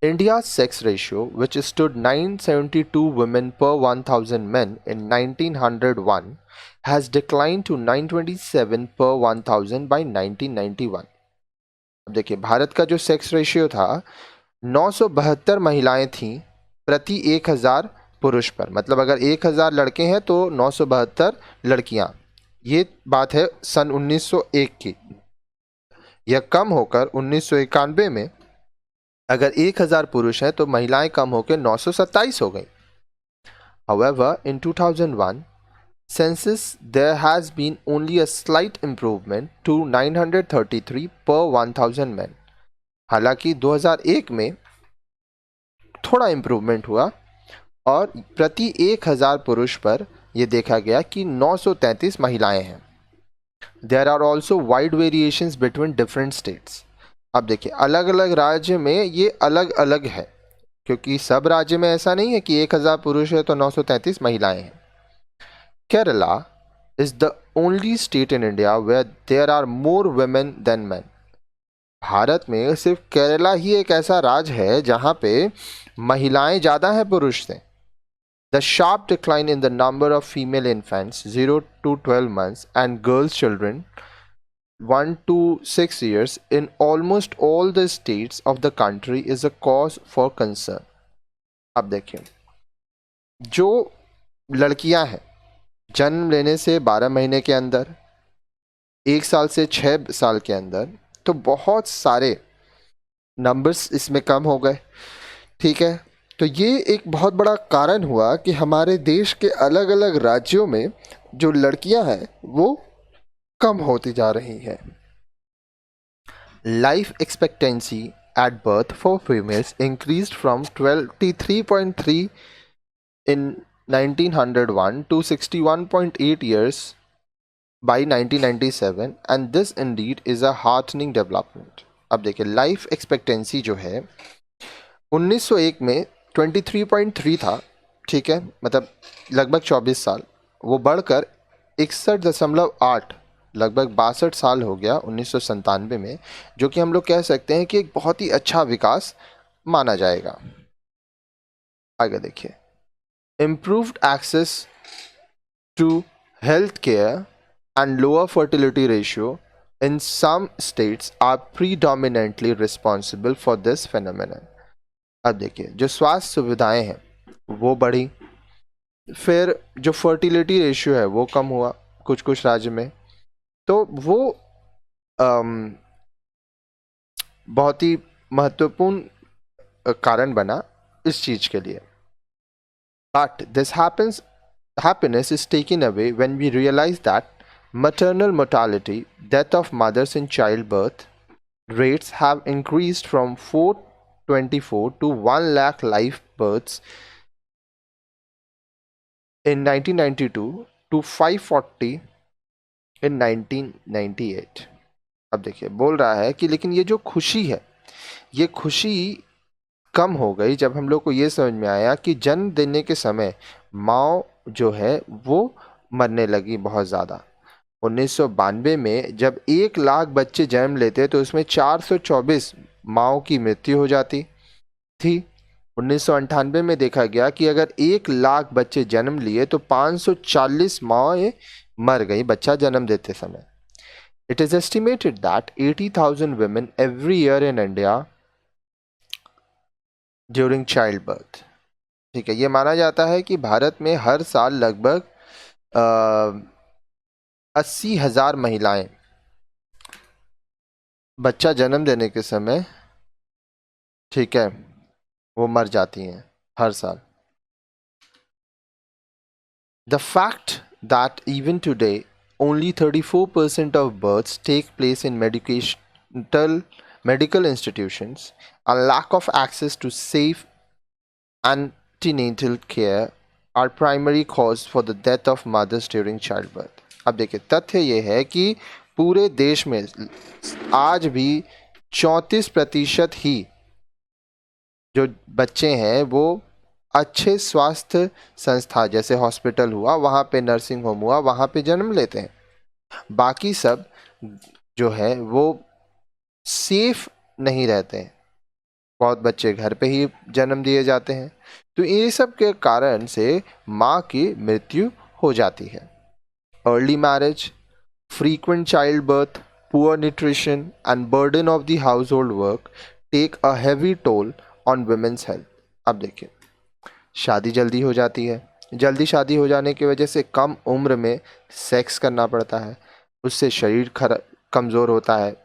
India's sex ratio, which stood 972 women per 1000 men in 1901, has declined to 927 per 1000 by 1991। अब देखिए, भारत का जो सेक्स रेशियो था 972 महिलाएं थीं प्रति 1000 पुरुष पर। मतलब अगर 1000 लड़के हैं तो 972 लड़कियां। ये बात है सन 1901 की। यह कम होकर 1991 में अगर 1000 पुरुष हैं तो महिलाएं कम होकर 927 हो गई। However, in 2001 census there has been only a slight improvement to 933 per 1000 men। हालांकि 2001 में थोड़ा इम्प्रूवमेंट हुआ और प्रति 1000 पुरुष पर यह देखा गया कि 933 महिलाएं हैं। There are also wide variations between different states। अब देखिए, अलग अलग राज्य में ये अलग अलग है, क्योंकि सब राज्य में ऐसा नहीं है कि 1000 पुरुष है तो 933 महिलाएं हैं। Kerala is the only state in India where there are more women than men. भारत में सिर्फ केरला ही एक ऐसा राज्य है जहां पे महिलाएं ज़्यादा हैं पुरुष से। The sharp decline in the number of female infants 0 to 12 months and girls children 1 to 6 years in almost all the states of the country is a cause for concern। अब देखिए, जो लड़कियां हैं जन्म लेने से 12 महीने के अंदर, 1 साल से 6 साल के अंदर, तो बहुत सारे नंबर्स इसमें कम हो गए। ठीक है, तो ये एक बहुत बड़ा कारण हुआ कि हमारे देश के अलग अलग राज्यों में जो लड़कियां हैं वो कम होती जा रही हैं। Life expectancy at birth for females increased from 23.3 in 1901 to 61.8 years by 1997 and this indeed is a heartening development। अब देखिए लाइफ एक्सपेक्टेंसी जो है 1901 में 23.3 था, ठीक है, मतलब लगभग 24 साल, वो बढ़कर 61.8 लगभग 62 साल हो गया 1997 में, जो कि हम लोग कह सकते हैं कि एक बहुत ही अच्छा विकास माना जाएगा। आगे देखिए, improved access to health care and lower fertility ratio in some states are predominantly responsible for this phenomenon। अब देखिए जो स्वास्थ्य सुविधाएं हैं वो बढ़ी, फिर जो फर्टिलिटी रेशियो है वो कम हुआ कुछ कुछ राज्य में, तो वो बहुत ही महत्वपूर्ण कारण बना इस चीज के लिए। But this happiness is taken away when we realize that maternal mortality, death of mothers in childbirth rates have increased from 424 to 1 lakh live births in 1992 to 540 in 1998। अब देखिए बोल रहा है कि लेकिन ये जो खुशी है ये खुशी कम हो गई जब हम लोग को ये समझ में आया कि जन्म देने के समय माँ जो है वो मरने लगी बहुत ज़्यादा। 1992 में जब 1 लाख बच्चे जन्म लेते तो उसमें 424 माँओं की मृत्यु हो जाती थी। 1998 में देखा गया कि अगर 1 लाख बच्चे जन्म लिए तो 540 माँएं मर गई बच्चा जन्म देते समय। It is estimated that 80,000 women every year in India during child birth. ठीक है, ये माना जाता है कि भारत में हर साल लगभग 80,000 महिलाएं बच्चा जन्म देने के समय, ठीक है, वो मर जाती हैं हर साल। The fact that even today only 34% of births take place in medical institutions and lack of access to safe antenatal care are primary cause for the death of mothers during childbirth। अब देखिए तथ्य ये है कि पूरे देश में आज भी 34% ही जो बच्चे हैं वो अच्छे स्वास्थ्य संस्था जैसे हॉस्पिटल हुआ, वहाँ पे नर्सिंग होम हुआ, वहाँ पे जन्म लेते हैं। बाकी सब जो है वो सेफ नहीं रहते हैं, बहुत बच्चे घर पे ही जन्म दिए जाते हैं, तो ये सब के कारण से माँ की मृत्यु हो जाती है। Early marriage, frequent childbirth, poor nutrition and burden of the household work take a heavy toll on women's health। अब देखिए शादी जल्दी हो जाती है, जल्दी शादी हो जाने की वजह से कम उम्र में सेक्स करना पड़ता है, उससे शरीर कमज़ोर होता है।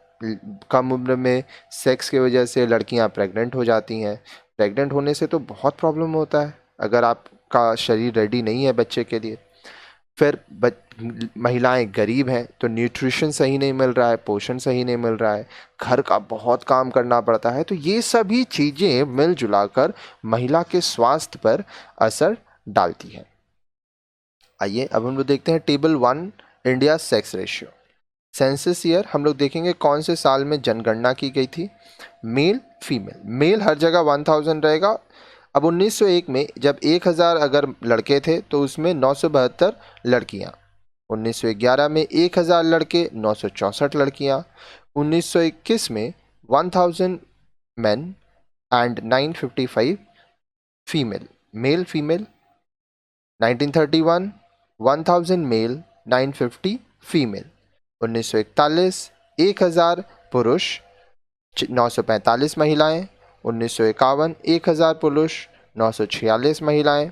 कम उम्र में सेक्स की वजह से लड़कियां प्रेग्नेंट हो जाती हैं। प्रेग्नेंट होने से तो बहुत प्रॉब्लम होता है अगर आपका शरीर रेडी नहीं है बच्चे के लिए। फिर महिलाएं गरीब हैं तो न्यूट्रिशन सही नहीं मिल रहा है, पोषण सही नहीं मिल रहा है, घर का बहुत काम करना पड़ता है, तो ये सभी चीज़ें मिलजुला कर महिला के स्वास्थ्य पर असर डालती हैं। आइए अब हम लोग देखते हैं table 1 India sex ratio. Census year हम लोग देखेंगे कौन से साल में जनगणना की गई थी। मेल फीमेल, मेल हर जगह 1000 रहेगा। अब 1901 में जब 1000 अगर लड़के थे तो उसमें 972 लड़कियां। 1911 में 1000 लड़के 964 लड़कियां। 1921 में 1000 men and 955 female, male female. 1931 1000 male 950 female. 1941 1000 पुरुष 945 महिलाएं। 1951 1000 पुरुष 946 महिलाएं।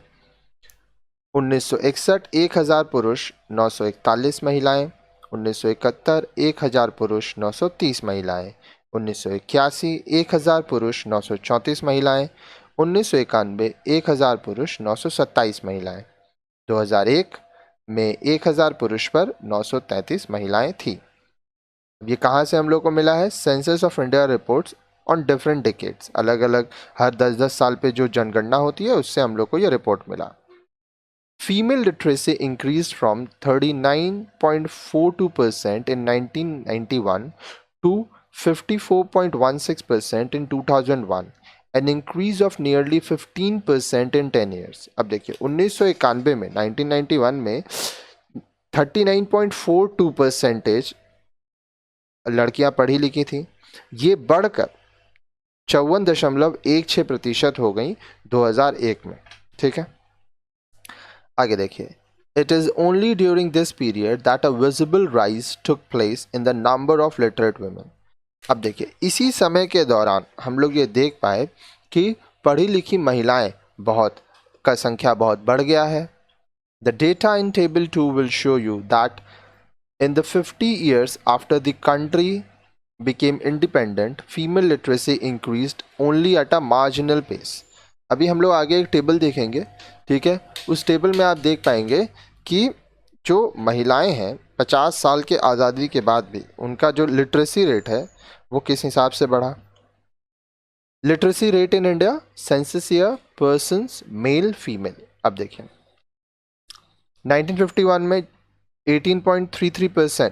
1961 1000 पुरुष 941 महिलाएं, 1971 1000 पुरुष 930 महिलाएं, 1981 1000 पुरुष 934 महिलाएं, 1991 1000 पुरुष 927 महिलाएं, 2001 में 1000 पुरुष पर 933 महिलाएं थी। ये कहाँ से हम लोग को मिला है? Census of India reports on different decades, अलग अलग हर 10-10 साल पे जो जनगणना होती है उससे हम लोग को ये रिपोर्ट मिला। Female literacy increased from 39.42% in 1991 to 54.16% in 2001, an increase of nearly 15% in 10 years. अब देखिए 1991 में 1991 में 39.42% लड़कियां पढ़ी लिखी थी, ये बढ़कर 54.16% हो गई 2001 में। ठीक है, आगे देखिए, it is only during this period that a visible rise took place in the number of literate women. अब देखिए, इसी समय के दौरान हम लोग ये देख पाए कि पढ़ी लिखी महिलाएं का संख्या बहुत बढ़ गया है। The data in table 2 will show you that in the 50 years after the country became independent, female literacy increased only at a marginal pace. अभी हम लोग आगे एक टेबल देखेंगे, ठीक है, उस टेबल में आप देख पाएंगे कि जो महिलाएं हैं 50 साल के आज़ादी के बाद भी उनका जो लिटरेसी रेट है वो किस हिसाब से बढ़ा। Literacy rate in India, census year, persons, male female. अब देखिए 1951 में 18.33%,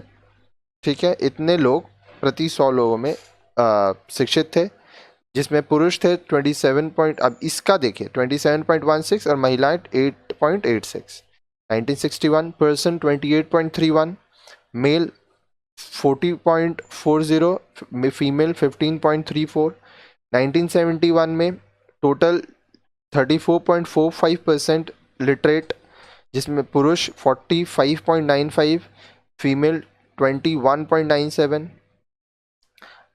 ठीक है, इतने लोग प्रति 100 लोगों में शिक्षित थे, जिसमें पुरुष थे 27 अब इसका देखिए 27.16 और महिलाएं 8.86। 1961 पर्सन 28.31, मेल 40.40, फीमेल 15.34। 1971 में टोटल 34.45% लिटरेट, जिसमें पुरुष 45.95, female 21.97।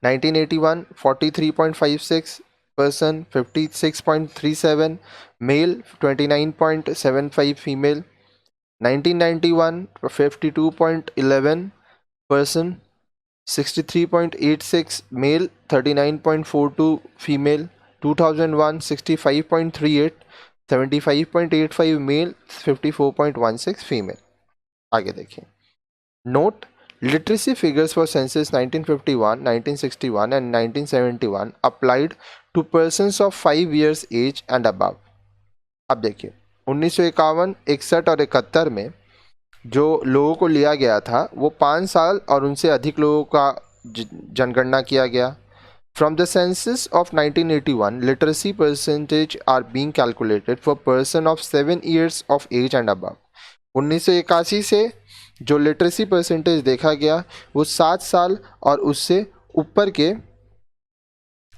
1981 43.56%, 56.37, male 29.75, female. 1991 52.11%, 63.86, male, 39.42, female. 2001 65.38, 75.85, male, 54.16, female. आगे देखिए, note, literacy figures for census 1951, 1961 and 1971 applied to persons of 5 years age and above. अब देखिए 1951, 61 और 71 में जो लोगों को लिया गया था वो 5 साल और उनसे अधिक लोगों का जनगणना किया गया। From the census of 1981, literacy percentage are being calculated for person of 7 years of age and above. 1981 से जो लिटरेसी परसेंटेज देखा गया वो 7 साल और उससे ऊपर के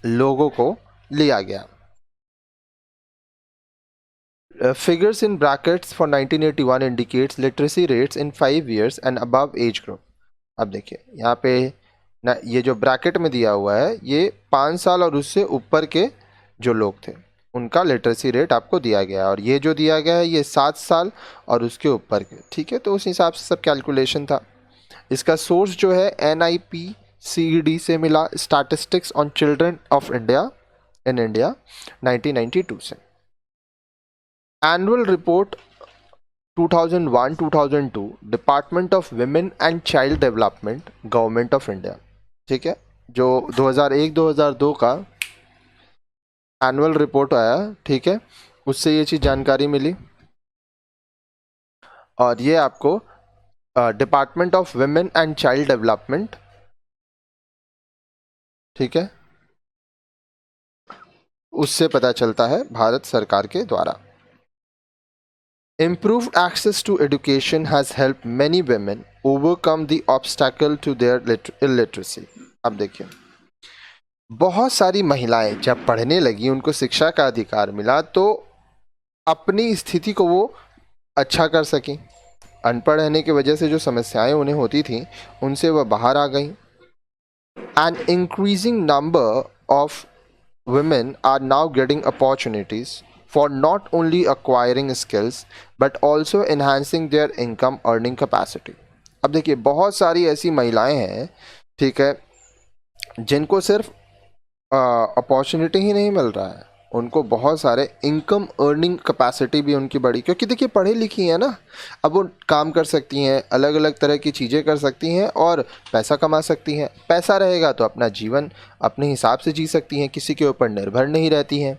लोगों को लिया गया। Figures in brackets for 1981 indicates literacy rates in 5 years and above age group. अब देखिए यहाँ पे ना, ये जो ब्रैकेट में दिया हुआ है ये 5 साल और उससे ऊपर के जो लोग थे उनका लिटरेसी रेट आपको दिया गया है, और ये जो दिया गया है ये 7 साल और उसके ऊपर के, ठीक है। तो उस हिसाब से सब कैलकुलेशन था। इसका सोर्स जो है NIPCED से मिला, statistics on children of India in India 1992 से। Annual report 2001-2002 department of women and child development, government of India, ठीक है, जो 2001-2002 का एनुअल रिपोर्ट आया, ठीक है, उससे ये चीज़ जानकारी मिली। और ये आपको department of women and child development, ठीक है, उससे पता चलता है भारत सरकार के द्वारा। Improved access to education has helped many women overcome the obstacle to their illiteracy. अब देखिए बहुत सारी महिलाएं जब पढ़ने लगी, उनको शिक्षा का अधिकार मिला, तो अपनी स्थिति को वो अच्छा कर सकी। अनपढ़ रहने की वजह से जो समस्याएं उन्हें होती थी उनसे वह बाहर आ गई। An increasing number of women are now getting opportunities for not only acquiring skills but also enhancing their income earning capacity. अब देखिए बहुत सारी ऐसी महिलाएं हैं, ठीक है, जिनको सिर्फ अपॉर्चुनिटी ही नहीं मिल रहा है, उनको बहुत सारे इनकम अर्निंग कैपेसिटी भी उनकी बढ़ी, क्योंकि देखिए पढ़ी लिखी हैं ना, अब वो काम कर सकती हैं, अलग अलग तरह की चीज़ें कर सकती हैं और पैसा कमा सकती हैं। पैसा रहेगा तो अपना जीवन अपने हिसाब से जी सकती हैं, किसी के ऊपर निर्भर नहीं रहती हैं।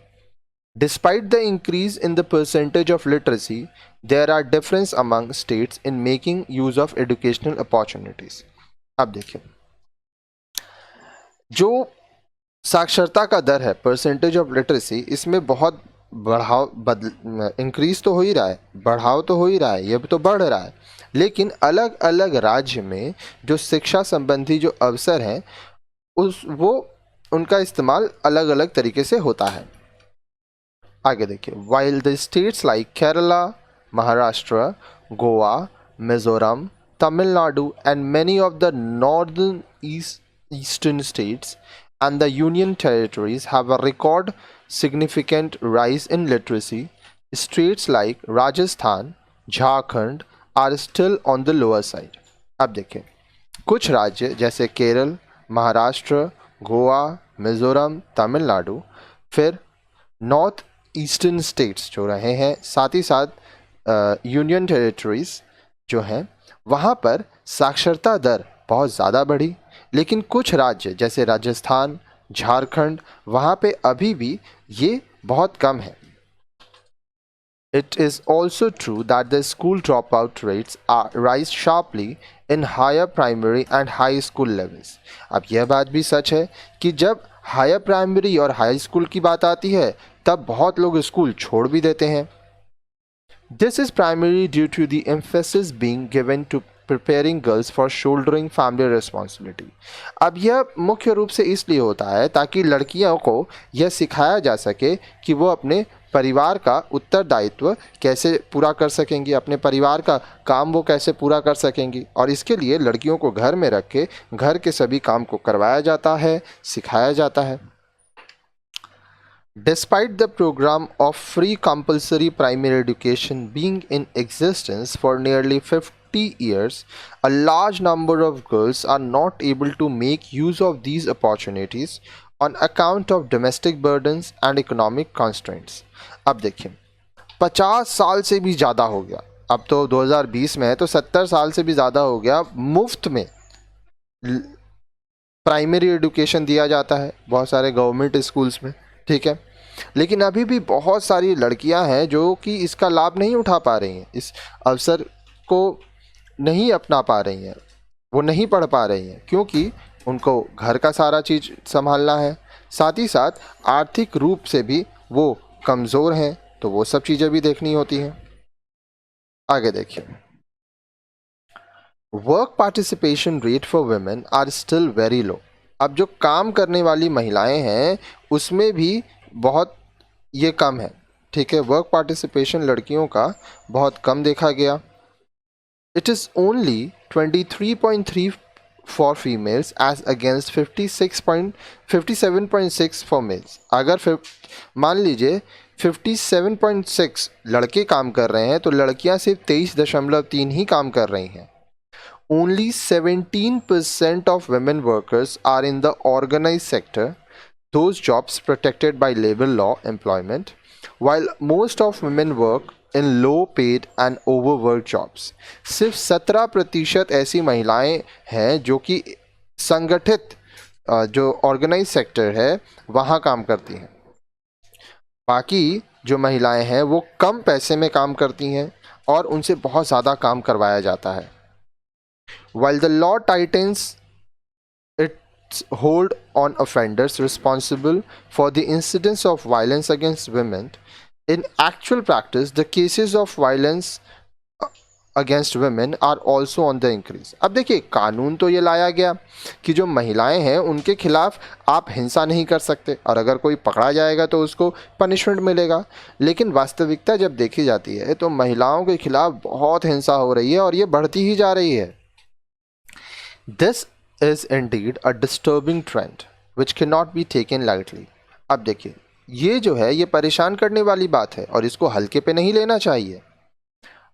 Despite the increase in the percentage of literacy, there are difference among states in making use of educational opportunities. अब देखिए जो साक्षरता का दर है, परसेंटेज ऑफ लिटरेसी, इसमें बहुत इंक्रीज तो हो ही रहा है, बढ़ाव तो हो ही रहा है, ये तो बढ़ रहा है, लेकिन अलग अलग राज्य में जो शिक्षा संबंधी जो अवसर हैं उनका इस्तेमाल अलग अलग तरीके से होता है। आगे देखिए, while the states like Kerala, Maharashtra, Goa, Mizoram, Tamil Nadu and many of the northern eastern states and the union territories have a record significant rise in literacy, states like Rajasthan, Jharkhand are still on the lower side. अब देखें, कुछ राज्य जैसे केरल, महाराष्ट्र, गोवा, मिजोरम, तमिलनाडु, फिर north eastern states जो रहे हैं, साथ ही साथ यूनियन टेरिटरीज जो हैं, वहाँ पर साक्षरता दर बहुत ज़्यादा बढ़ी, लेकिन कुछ राज्य जैसे राजस्थान, झारखंड, वहाँ पे अभी भी ये बहुत कम है। It is also true that the school dropout rates rise sharply in higher primary and high school levels. अब यह बात भी सच है कि जब हायर प्राइमरी और हाई स्कूल की बात आती है तब बहुत लोग स्कूल छोड़ भी देते हैं। This is primarily due to the emphasis being given to preparing girls for shouldering family responsibility. अब यह मुख्य रूप से इसलिए होता है ताकि लड़कियों को यह सिखाया जा सके कि वो अपने परिवार का उत्तरदायित्व कैसे पूरा कर सकेंगी, अपने परिवार का काम वो कैसे पूरा कर सकेंगी, और इसके लिए लड़कियों को घर में रख के घर के सभी काम को करवाया जाता है, सिखाया जाता है। Despite the program of free compulsory primary education being in existence for nearly 50 years, a large number of girls are not able to make use of these opportunities on account of domestic burdens and economic constraints. अब देखिए 50 साल से भी ज़्यादा हो गया, अब तो 2020 में है तो 70 साल से भी ज़्यादा हो गया, मुफ्त में प्राइमरी एजुकेशन दिया जाता है बहुत सारे गवर्नमेंट स्कूल्स में, ठीक है, लेकिन अभी भी बहुत सारी लड़कियां हैं जो कि इसका लाभ नहीं उठा पा रही हैं, इस अवसर को नहीं अपना पा रही हैं, वो नहीं पढ़ पा रही हैं क्योंकि उनको घर का सारा चीज़ संभालना है, साथ ही साथ आर्थिक रूप से भी वो कमज़ोर हैं, तो वो सब चीज़ें भी देखनी होती हैं। आगे देखिए, work participation rate for women are still very low. अब जो काम करने वाली महिलाएं हैं उसमें भी बहुत ये कम है, ठीक है, वर्क पार्टिसिपेशन लड़कियों का बहुत कम देखा गया। It is only 23.3 for females as against 57.6 for males. अगर मान लीजिए 57.6 लड़के काम कर रहे हैं तो लड़कियां सिर्फ 23.3 ही काम कर रही हैं। Only 17% of women workers are in the organized sector, those jobs protected by labor law employment, while most of women work in low paid and overworked jobs. सिर्फ 17% ऐसी महिलाएं हैं जो कि संगठित जो ऑर्गेनाइज सेक्टर है वहाँ काम करती हैं, बाकी जो महिलाएं हैं वो कम पैसे में काम करती हैं और उनसे बहुत ज़्यादा काम करवाया जाता है। While the law tightens its hold on offenders responsible for the incidence of violence against women, in actual practice, the cases of violence against women are also on the increase. अब देखिए कानून तो ये लाया गया कि जो महिलाएं हैं उनके खिलाफ आप हिंसा नहीं कर सकते और अगर कोई पकड़ा जाएगा तो उसको पनिशमेंट मिलेगा, लेकिन वास्तविकता जब देखी जाती है तो महिलाओं के खिलाफ बहुत हिंसा हो रही है और ये बढ़ती ही जा रही है। This is indeed a disturbing trend which cannot be taken lightly. अब देखिए ये जो है ये परेशान करने वाली बात है और इसको हल्के पे नहीं लेना चाहिए.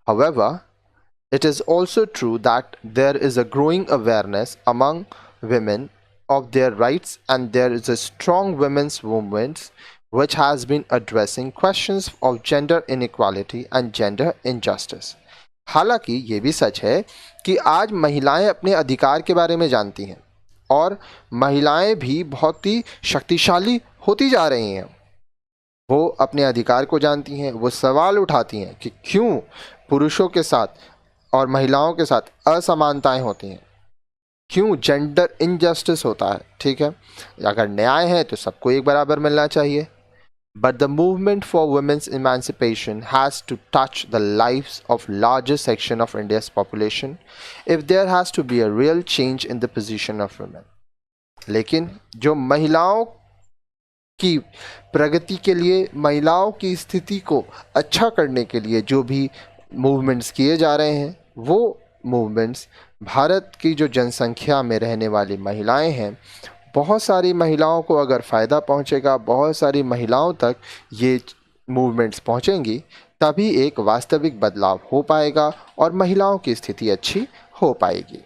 However, it is also true that there is a growing awareness among women of their rights, and there is a strong women's movement which has been addressing questions of gender inequality and gender injustice. हालांकि ये भी सच है कि आज महिलाएं अपने अधिकार के बारे में जानती हैं और महिलाएं भी बहुत ही शक्तिशाली होती जा रही हैं. वो अपने अधिकार को जानती हैं, वो सवाल उठाती हैं कि क्यों पुरुषों के साथ और महिलाओं के साथ असमानताएं होती हैं, क्यों जेंडर इनजस्टिस होता है. ठीक है, अगर न्याय है तो सबको एक बराबर मिलना चाहिए. But the movement for women's emancipation has to touch the lives of larger section of India's population if there has to be a real change in the position of women. लेकिन जो महिलाओं की प्रगति के लिए, महिलाओं की स्थिति को अच्छा करने के लिए जो भी मूवमेंट्स किए जा रहे हैं, वो मूवमेंट्स भारत की जो जनसंख्या में रहने वाली महिलाएं हैं, बहुत सारी महिलाओं को अगर फ़ायदा पहुंचेगा, बहुत सारी महिलाओं तक ये मूवमेंट्स पहुंचेंगी, तभी एक वास्तविक बदलाव हो पाएगा और महिलाओं की स्थिति अच्छी हो पाएगी.